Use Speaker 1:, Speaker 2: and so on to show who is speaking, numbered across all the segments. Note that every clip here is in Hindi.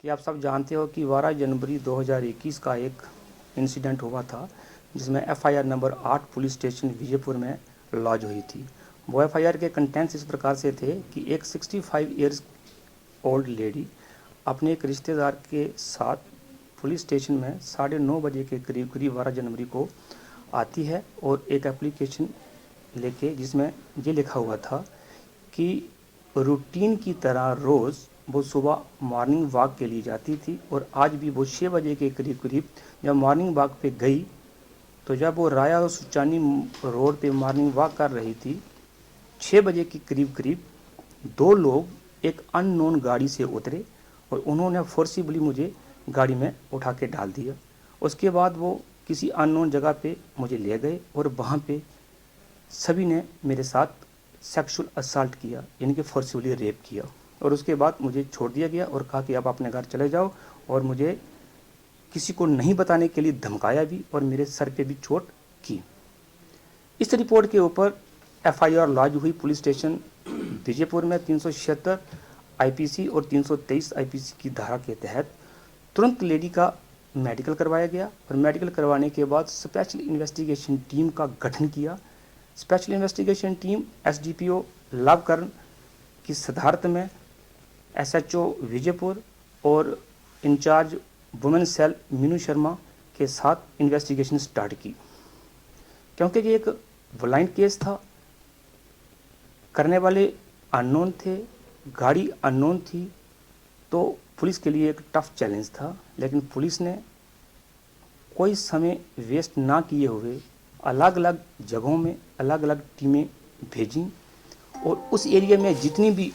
Speaker 1: कि आप सब जानते हो कि 12 जनवरी 2021 का एक इंसिडेंट हुआ था जिसमें FIR number 8 police station Vijaypur में लॉन्च हुई थी। वो एफआईआर के कंटेंट्स इस प्रकार से थे कि एक 65 ईयर्स ओल्ड लेडी अपने एक रिश्तेदार के साथ पुलिस स्टेशन में 9:30 बजे के करीब 12 जनवरी को आती है और एक एप्लीकेशन लेके जिसमें ये लिखा हुआ था कि रूटीन की तरह रोज़ वो सुबह मॉर्निंग वॉक के लिए जाती थी और आज भी वो 6 बजे के करीब जब मॉर्निंग वॉक पे गई तो जब वो राया और सुचानी रोड पे मॉर्निंग वॉक कर रही थी 6 बजे के करीब दो लोग एक अननोन गाड़ी से उतरे और उन्होंने फोर्सिबली मुझे गाड़ी में उठा के डाल दिया। उसके बाद वो किसी अननोन जगह पे मुझे ले गए और वहाँ पे सभी ने मेरे साथ सेक्सुअल असल्ट किया, यानी कि फोर्सिबली रेप किया और उसके बाद मुझे छोड़ दिया गया और कहा कि आप अपने घर चले जाओ और मुझे किसी को नहीं बताने के लिए धमकाया भी और मेरे सर पे भी चोट की। इस रिपोर्ट के ऊपर एफआईआर लॉन्च हुई पुलिस स्टेशन विजयपुर में 376 आईपीसी और 323 आईपीसी की धारा के तहत तुरंत लेडी का मेडिकल करवाया गया और मेडिकल करवाने के बाद स्पेशल इन्वेस्टिगेशन टीम का गठन किया। Special investigation team SDPO Lavkaran की सदारत में एसएचओ विजयपुर और incharge women cell Meenu Sharma के साथ इन्वेस्टिगेशन स्टार्ट की। क्योंकि ये एक ब्लाइंड केस था, करने वाले अननोन थे, गाड़ी अननोन थी, तो पुलिस के लिए एक टफ चैलेंज था। लेकिन पुलिस ने कोई समय वेस्ट ना किए हुए अलग अलग जगहों में अलग अलग टीमें भेजी और उस एरिया में जितनी भी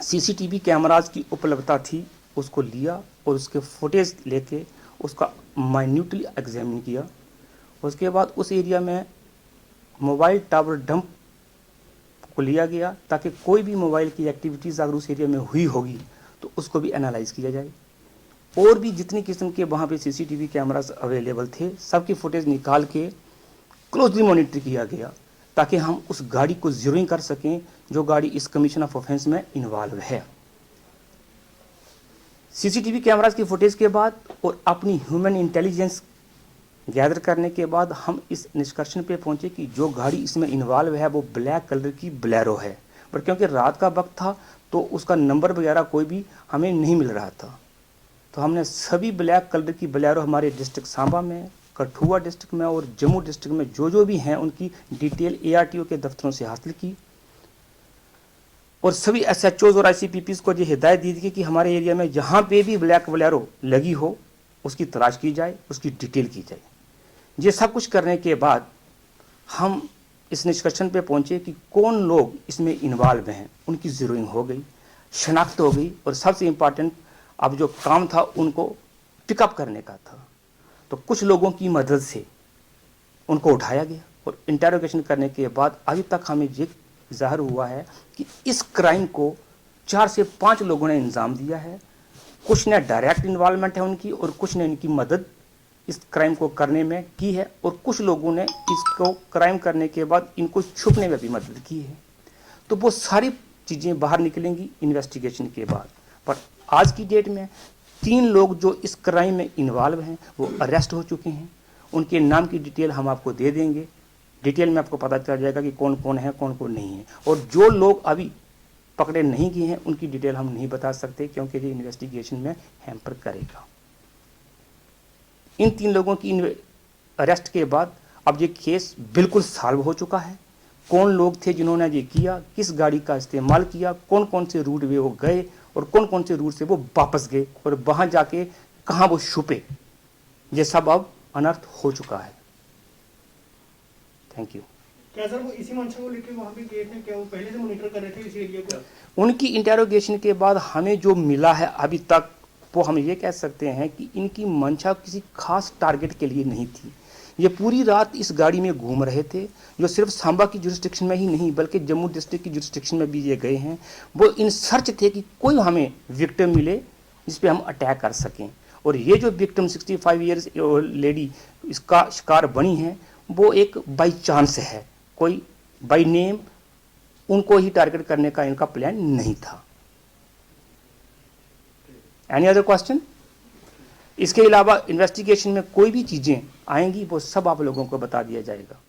Speaker 1: सीसीटीवी कैमराज की उपलब्धता थी उसको लिया और उसके फुटेज लेके उसका माइन्यूटली एग्जामिन किया। उसके बाद उस एरिया में मोबाइल टावर डंप को लिया गया ताकि कोई भी मोबाइल की एक्टिविटीज़ अगर उस एरिया में हुई होगी तो उसको भी एनालाइज किया जाए और भी जितनी किस्म के वहाँ पे सीसीटीवी कैमरास अवेलेबल थे सबकी फुटेज निकाल के क्लोजली मॉनिटर किया गया ताकि हम उस गाड़ी को जीरोइंग कर सकें जो गाड़ी इस कमीशन ऑफ ऑफेंस में इन्वॉल्व है। सीसीटीवी कैमरास की फुटेज के बाद और अपनी ह्यूमन इंटेलिजेंस गैदर करने के बाद हम इस निष्कर्षण पे पहुंचे कि जो गाड़ी इसमें इन्वॉल्व है वो ब्लैक कलर की बोलेरो है, पर क्योंकि रात का वक्त था तो उसका नंबर वगैरह कोई भी हमें नहीं मिल रहा था, तो हमने सभी ब्लैक कलर की बोलेरो हमारे डिस्ट्रिक्ट सांबा में, कठुआ डिस्ट्रिक्ट में और जम्मू डिस्ट्रिक्ट में जो भी हैं उनकी डिटेल एआरटीओ के दफ्तरों से हासिल की और सभी एसएचओज और आईसीपीपीज को ये हिदायत दी थी कि हमारे एरिया में जहाँ पे भी ब्लैक बोलेरो लगी हो उसकी तलाश की जाए, उसकी डिटेल की जाए। ये सब कुछ करने के बाद हम इस निष्कर्षण पे पहुंचे कि कौन लोग इसमें इन्वॉल्व हैं, उनकी जीरोइंग हो गई, शनाख्त हो गई और सबसे इम्पॉर्टेंट अब जो काम था उनको पिकअप करने का था। तो कुछ लोगों की मदद से उनको उठाया गया और इंटेरोगेशन करने के बाद अभी तक हमें ये ज़ाहिर हुआ है कि इस क्राइम को 4 से 5 लोगों ने अंजाम दिया है। कुछ ने डायरेक्ट इन्वॉल्वमेंट है उनकी और कुछ ने इनकी मदद इस क्राइम को करने में की है और कुछ लोगों ने इसको क्राइम करने के बाद इनको छुपने में भी मदद की है। तो वो सारी चीज़ें बाहर निकलेंगी इन्वेस्टिगेशन के बाद। पर आज की डेट में 3 लोग जो इस क्राइम में इन्वॉल्व हैं वो अरेस्ट हो चुके हैं। उनके नाम की डिटेल हम आपको दे देंगे, डिटेल में आपको पता चल जाएगा कि कौन कौन है कौन कौन नहीं है। और जो लोग अभी पकड़े नहीं गए हैं उनकी डिटेल हम नहीं बता सकते क्योंकि ये इन्वेस्टिगेशन में हैम्पर करेगा। इन 3 लोगों की अरेस्ट के बाद अब ये केस बिल्कुल सॉल्व हो चुका है। कौन लोग थे जिन्होंने ये किया, किस गाड़ी का इस्तेमाल किया, कौन कौन से रूट वे वो गए और कौन कौन से रूट से वो वापस गए और वहाँ जाके कहाँ वो छुपे, ये सब अब अनर्थ हो चुका है। Thank you.
Speaker 2: क्या सर वो इसी मंशा को लेकर वहाँ पे गए थे? क्या वो पहले से मॉनिटर कर रहे थे इस एरिया को?
Speaker 1: उनकी इंटेरोगेशन के बाद हमें जो मिला है अभी तक वो हम ये कह सकते हैं कि इनकी मंशा किसी खास टारगेट के लिए नहीं थी। ये पूरी रात इस गाड़ी में घूम रहे थे, जो सिर्फ सांबा की जुरिस्डिक्शन में ही नहीं बल्कि जम्मू डिस्ट्रिक्ट की जुरिस्डिक्शन में भी ये गए हैं। वो इन सर्च थे कि कोई हमें विक्टिम मिले जिस पे हम अटैक कर सकें। और ये जो विक्टिम 65 ईयर्स लेडी इसका शिकार बनी है वो एक बाई चांस है, कोई बाई नेम उनको ही टारगेट करने का इनका प्लान नहीं था। Any other question? इसके अलावा इन्वेस्टिगेशन में कोई भी चीज़ें आएंगी वो सब आप लोगों को बता दिया जाएगा।